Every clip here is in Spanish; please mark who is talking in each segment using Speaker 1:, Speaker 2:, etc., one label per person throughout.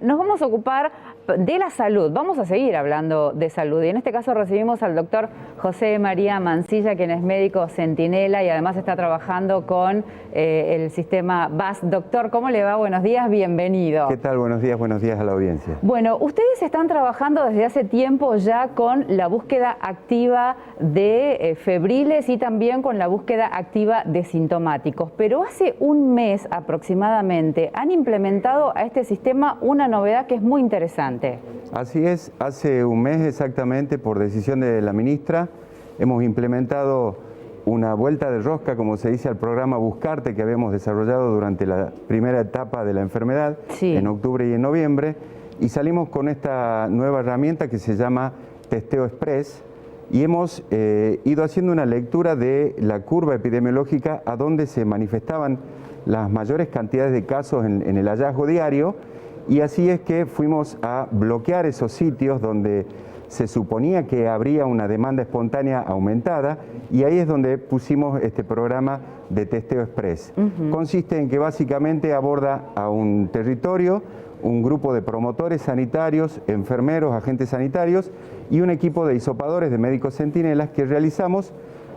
Speaker 1: Nos vamos a ocupar de la salud, vamos a seguir hablando de salud y en este caso recibimos al doctor José María Mancilla, quien es médico centinela y además está trabajando con el sistema VAS. Doctor, ¿cómo le va? Buenos días, bienvenido.
Speaker 2: ¿Qué tal? Buenos días a la audiencia.
Speaker 1: Bueno, ustedes están trabajando desde hace tiempo ya con la búsqueda activa de febriles y también con la búsqueda activa de sintomáticos, pero hace un mes aproximadamente han implementado a este sistema una novedad que es muy interesante.
Speaker 2: Así es, hace un mes exactamente, por decisión de la ministra, hemos implementado una vuelta de rosca, como se dice, al programa Buscarte que habíamos desarrollado durante la primera etapa de la enfermedad, en octubre y en noviembre, y salimos con esta nueva herramienta que se llama Testeo Express, y hemos ido haciendo una lectura de la curva epidemiológica a donde se manifestaban las mayores cantidades de casos en el hallazgo diario, y así es que fuimos a bloquear esos sitios donde se suponía que habría una demanda espontánea aumentada, y ahí es donde pusimos este programa de Testeo Express. Consiste en que básicamente aborda a un territorio, un grupo de promotores sanitarios, enfermeros, agentes sanitarios y un equipo de hisopadores de médicos centinelas que realizamos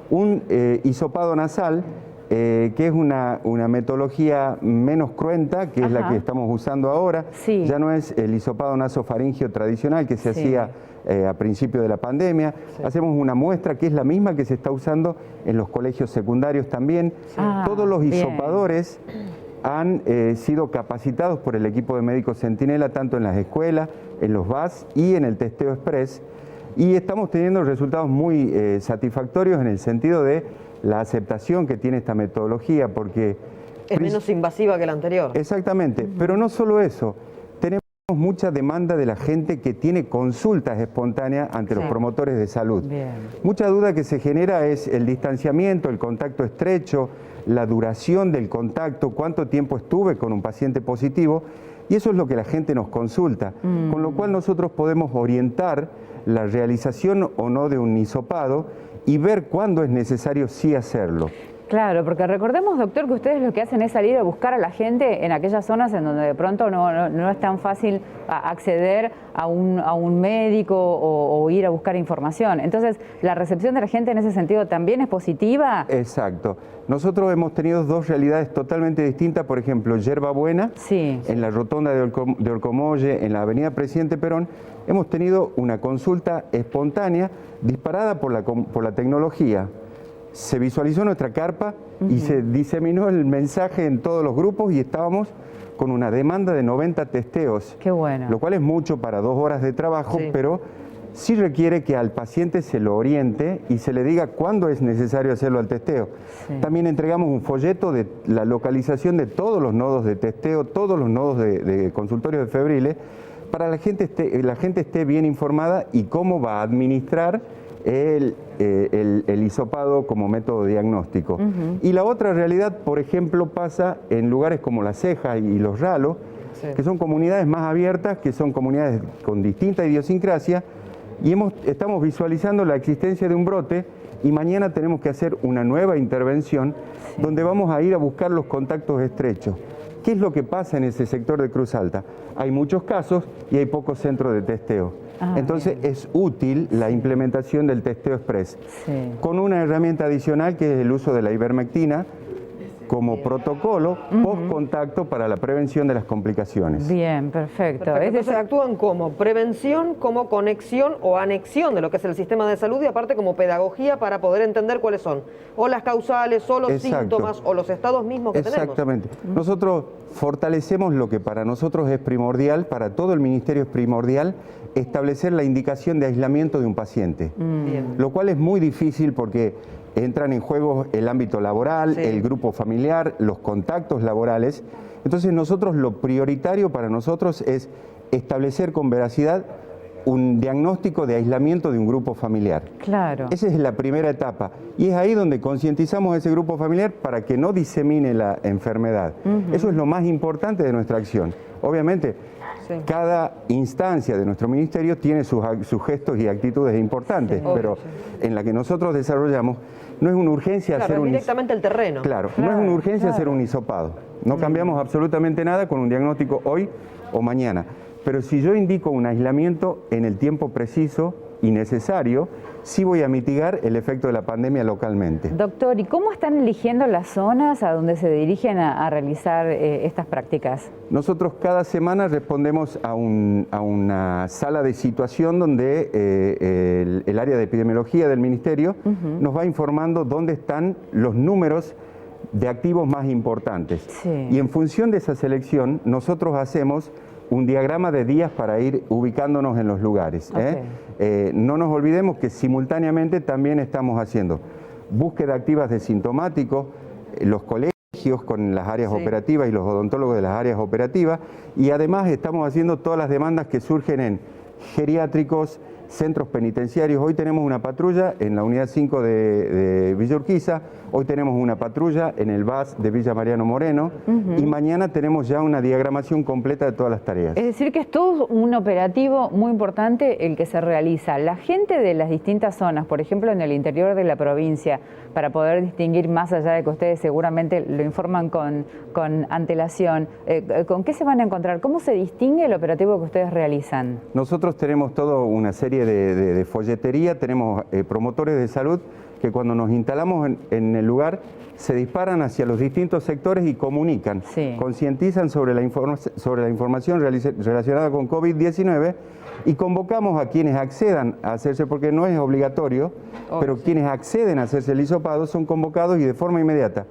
Speaker 2: un hisopado nasal, que es una metodología menos cruenta, que es la que estamos usando ahora. Ya no es el hisopado nasofaringio tradicional que se hacía a principio de la pandemia. Hacemos una muestra que es la misma que se está usando en los colegios secundarios también. Todos los hisopadores han sido capacitados por el equipo de médicos centinela, tanto en las escuelas, en los VAS y en el Testeo Express. Y estamos teniendo resultados muy satisfactorios en el sentido de la aceptación que tiene esta metodología, porque
Speaker 3: es menos invasiva que la anterior.
Speaker 2: Exactamente, pero no solo eso, tenemos mucha demanda de la gente que tiene consultas espontáneas ante los promotores de salud. Mucha duda que se genera es el distanciamiento, el contacto estrecho, la duración del contacto, cuánto tiempo estuve con un paciente positivo, y eso es lo que la gente nos consulta, con lo cual nosotros podemos orientar la realización o no de un hisopado y ver cuándo es necesario sí hacerlo.
Speaker 1: Claro, porque recordemos, doctor, que ustedes lo que hacen es salir a buscar a la gente en aquellas zonas en donde de pronto no es tan fácil acceder a un médico o ir a buscar información. Entonces, ¿la recepción de la gente en ese sentido también es positiva?
Speaker 2: Exacto. Nosotros hemos tenido dos realidades totalmente distintas. Por ejemplo, Yerba Buena, en la rotonda de Orcomolle, en la avenida Presidente Perón, hemos tenido una consulta espontánea disparada por la tecnología. Se visualizó nuestra carpa y se diseminó el mensaje en todos los grupos y estábamos con una demanda de 90 testeos.
Speaker 1: Qué bueno.
Speaker 2: Lo cual es mucho para 2 horas de trabajo, pero sí requiere que al paciente se lo oriente y se le diga cuándo es necesario hacerlo al testeo. También entregamos un folleto de la localización de todos los nodos de testeo, todos los nodos de consultorios de febriles, para que la gente esté bien informada y cómo va a administrar el hisopado como método diagnóstico. Y la otra realidad, por ejemplo, pasa en lugares como La Ceja y Los Ralos, que son comunidades más abiertas, que son comunidades con distinta idiosincrasia, y estamos visualizando la existencia de un brote, y mañana tenemos que hacer una nueva intervención donde vamos a ir a buscar los contactos estrechos. ¿Qué es lo que pasa en ese sector de Cruz Alta? Hay muchos casos y hay pocos centros de testeo. Entonces es útil la implementación del Testeo Express, con una herramienta adicional que es el uso de la ivermectina como protocolo post-contacto para la prevención de las complicaciones.
Speaker 1: Bien, perfecto.
Speaker 3: Entonces actúan como prevención, como conexión o anexión de lo que es el sistema de salud y aparte como pedagogía para poder entender cuáles son o las causales o los síntomas o los estados mismos que tenemos.
Speaker 2: Exactamente. Nosotros fortalecemos lo que para nosotros es primordial, para todo el ministerio es primordial, establecer la indicación de aislamiento de un paciente. Lo cual es muy difícil porque entran en juego el ámbito laboral, el grupo familiar, los contactos laborales. Entonces nosotros lo prioritario para nosotros es establecer con veracidad un diagnóstico de aislamiento de un grupo familiar.
Speaker 1: Claro.
Speaker 2: Esa es la primera etapa. Y es ahí donde concientizamos a ese grupo familiar para que no disemine la enfermedad. Eso es lo más importante de nuestra acción. Obviamente, cada instancia de nuestro ministerio tiene sus gestos y actitudes importantes, pero en la que nosotros desarrollamos no es una urgencia hacer un
Speaker 3: directamente el terreno.
Speaker 2: No es una urgencia hacer un hisopado. No cambiamos absolutamente nada con un diagnóstico hoy o mañana. Pero si yo indico un aislamiento en el tiempo preciso y necesario, sí voy a mitigar el efecto de la pandemia localmente.
Speaker 1: Doctor, ¿y cómo están eligiendo las zonas a donde se dirigen a realizar estas prácticas?
Speaker 2: Nosotros cada semana respondemos a una sala de situación donde el área de epidemiología del Ministerio nos va informando dónde están los números de activos más importantes.
Speaker 1: Sí.
Speaker 2: Y en función de esa selección, nosotros hacemos un diagrama de días para ir ubicándonos en los lugares. No nos olvidemos que simultáneamente también estamos haciendo búsqueda activas de sintomáticos, los colegios con las áreas operativas y los odontólogos de las áreas operativas, y además estamos haciendo todas las demandas que surgen en geriátricos, centros penitenciarios. Hoy tenemos una patrulla en la unidad 5 de Villa Urquiza, hoy tenemos una patrulla en el VAS de Villa Mariano Moreno y mañana tenemos ya una diagramación completa de todas las tareas.
Speaker 1: Es decir, que es todo un operativo muy importante el que se realiza. La gente de las distintas zonas, por ejemplo en el interior de la provincia, para poder distinguir más allá de que ustedes seguramente lo informan con antelación, ¿con qué se van a encontrar? ¿Cómo se distingue el operativo que ustedes realizan?
Speaker 2: Nosotros tenemos toda una serie de folletería, tenemos promotores de salud que cuando nos instalamos en el lugar se disparan hacia los distintos sectores y comunican, concientizan sobre la información relacionada con COVID-19 y convocamos a quienes accedan a hacerse, porque no es obligatorio, pero quienes acceden a hacerse el hisopado son convocados y de forma inmediata.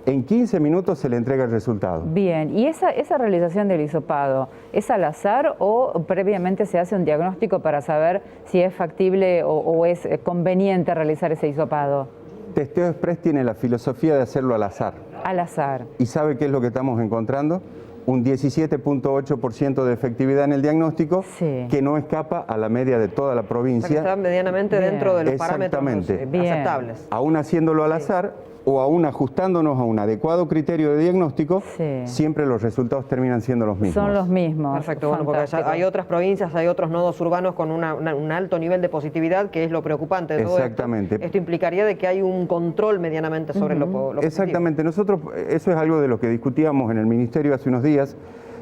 Speaker 2: En 15 minutos se le entrega el resultado.
Speaker 1: Bien, ¿y esa realización del hisopado es al azar o previamente se hace un diagnóstico para saber si es factible o es conveniente realizar ese hisopado?
Speaker 2: Testeo Express tiene la filosofía de hacerlo al azar.
Speaker 1: Al azar.
Speaker 2: ¿Y sabe qué es lo que estamos encontrando? Un 17.8% de efectividad en el diagnóstico que no escapa a la media de toda la provincia.
Speaker 3: O sea que está medianamente dentro de los parámetros aceptables.
Speaker 2: Aún haciéndolo al azar o aún ajustándonos a un adecuado criterio de diagnóstico, siempre los resultados terminan siendo los mismos.
Speaker 1: Son los mismos.
Speaker 3: Perfecto, bueno, porque hay otras provincias, hay otros nodos urbanos con un alto nivel de positividad, que es lo preocupante de todo
Speaker 2: Exactamente.
Speaker 3: Esto implicaría de que hay un control medianamente sobre lo positivo.
Speaker 2: Exactamente. Nosotros, eso es algo de lo que discutíamos en el Ministerio hace unos días.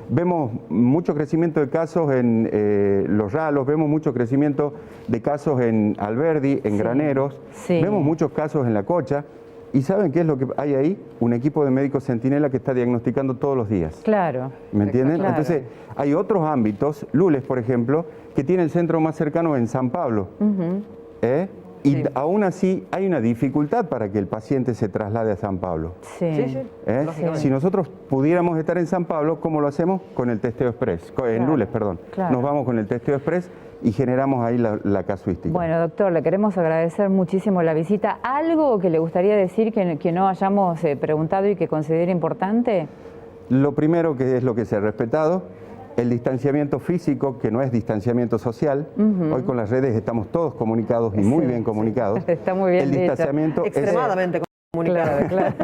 Speaker 2: Vemos mucho crecimiento de casos en Los Ralos, vemos mucho crecimiento de casos en Alberdi, en Graneros, vemos muchos casos en La Cocha. ¿Y saben qué es lo que hay ahí? Un equipo de médicos centinela que está diagnosticando todos los días.
Speaker 1: Claro.
Speaker 2: ¿Me entienden?
Speaker 1: Claro.
Speaker 2: Entonces, hay otros ámbitos, Lules, por ejemplo, que tiene el centro más cercano en San Pablo. Y aún así hay una dificultad para que el paciente se traslade a San Pablo. Si nosotros pudiéramos estar en San Pablo, ¿cómo lo hacemos? Con el testeo express, en Lules, perdón. Nos vamos con el testeo express y generamos ahí la casuística.
Speaker 1: Bueno, doctor, le queremos agradecer muchísimo la visita. ¿Algo que le gustaría decir que no hayamos preguntado y que considere importante?
Speaker 2: Lo primero, que es lo que se ha respetado, el distanciamiento físico, que no es distanciamiento social. Hoy con las redes estamos todos comunicados y muy bien comunicados.
Speaker 1: Está muy bien
Speaker 3: el distanciamiento extremadamente comunicado.
Speaker 1: Claro.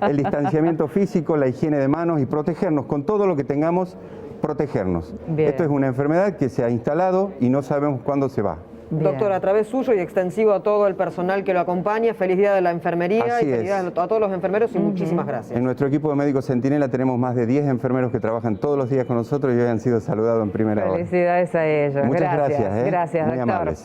Speaker 2: El distanciamiento físico, la higiene de manos y protegernos con todo lo que tengamos, protegernos. Esto es una enfermedad que se ha instalado y no sabemos cuándo se va.
Speaker 3: Doctor, a través suyo y extensivo a todo el personal que lo acompaña, feliz día de la enfermería y feliz día a todos los enfermeros y muchísimas gracias.
Speaker 2: En nuestro equipo de médicos centinela tenemos más de 10 enfermeros que trabajan todos los días con nosotros y hoy han sido saludados en primera hora.
Speaker 1: Felicidades a ellos.
Speaker 2: Muchas gracias.
Speaker 1: Gracias,
Speaker 2: Muy
Speaker 1: doctor.
Speaker 2: amables.